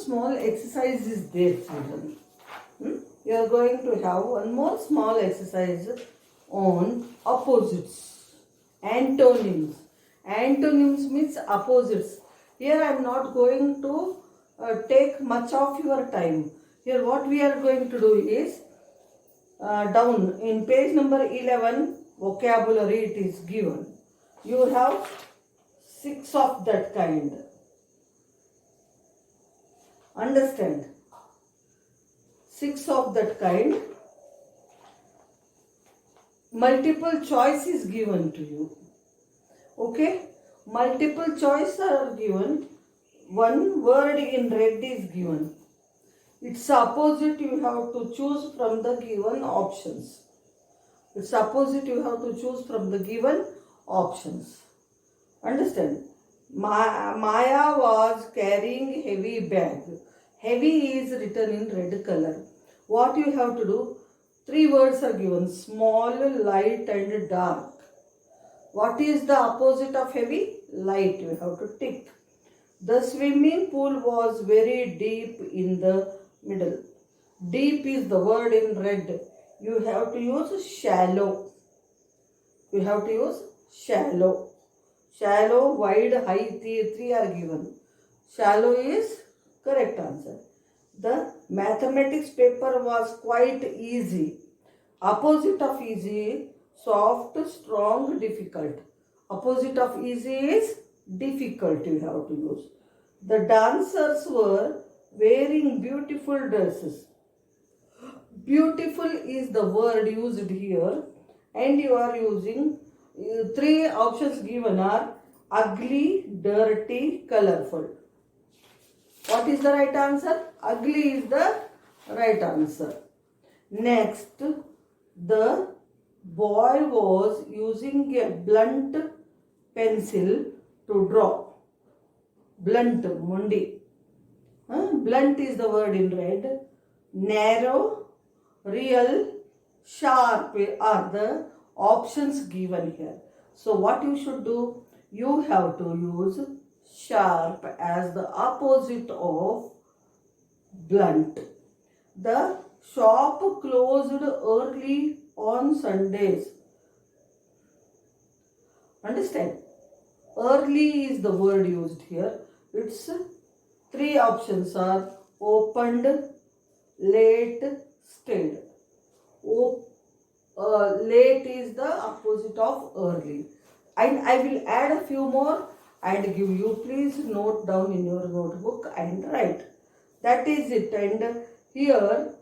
small exercise is there, children. You are going to have one more small exercise on opposites, antonyms. Antonyms means opposites. Here I am not going to take much of your time. Here what we are going to do is, down in page number 11, vocabulary it is given. You have 6 of that kind. Understand? 6 of that kind. Multiple choice is given to you. Okay? Multiple choice are given. One word in red is given. Its opposite you have to choose from the given options. Its opposite you have to choose from the given options. Understand? Maya was carrying heavy bag. Heavy is written in red color. What you have to do? 3 words are given. Small, light and dark. What is the opposite of heavy? Light. You have to tick. The swimming pool was very deep in the middle. Deep is the word in red. You have to use shallow. You have to use shallow. Shallow, wide, high, 3 are given. Shallow is correct answer. The mathematics paper was quite easy. Opposite of easy, soft, strong, difficult. Opposite of easy is difficult you have to use. The dancers were wearing beautiful dresses. Beautiful is the word used here, and you are using 3 options given are ugly, dirty, colorful. What is the right answer? Ugly is the right answer. Next, the boy was using a blunt pencil to draw. Blunt, mundi. Blunt is the word in red. Narrow, real, sharp are the options given here. So what you should do? You have to use sharp as the opposite of blunt. The shop closed early on Sundays. Understand? Early is the word used here. Its 3 options are opened, late, stayed. Late is the opposite of early. And I will add a few more and give you. Please note down in your notebook and write. That is it. And here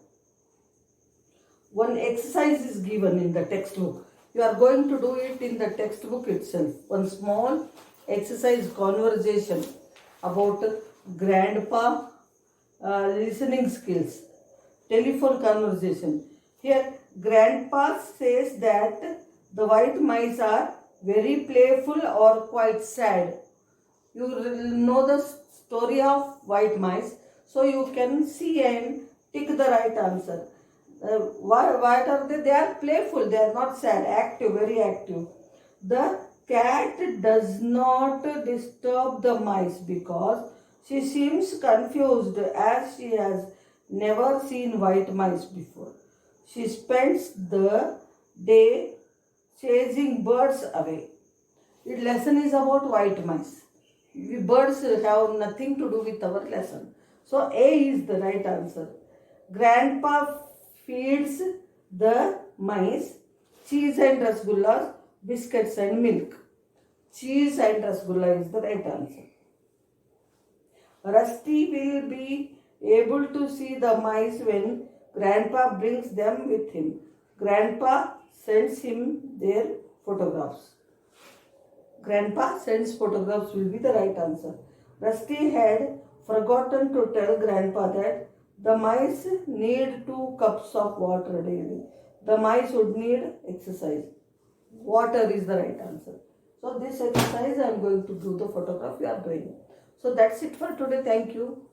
one exercise is given in the textbook. You are going to do it in the textbook itself. One small exercise conversation about grandpa listening skills. Telephone conversation. Here grandpa says that the white mice are very playful or quite sad. You know the story of white mice, so you can see and tick the right answer. What are they? They are playful, they are not sad, active, very active. The cat does not disturb the mice because she seems confused as she has never seen white mice before. She spends the day chasing birds away. Its lesson is about white mice. Birds have nothing to do with our lesson. So A is the right answer. Grandpa feeds the mice cheese and rasgullas, biscuits and milk. Cheese and rasgulla is the right answer. Rusty will be able to see the mice when Grandpa brings them with him. Grandpa sends him their photographs. Grandpa sends photographs will be the right answer. Rusty had forgotten to tell Grandpa that the mice need 2 cups of water daily. The mice would need exercise. Water is the right answer. So this exercise I am going to do the photograph you are doing. So that's it for today. Thank you.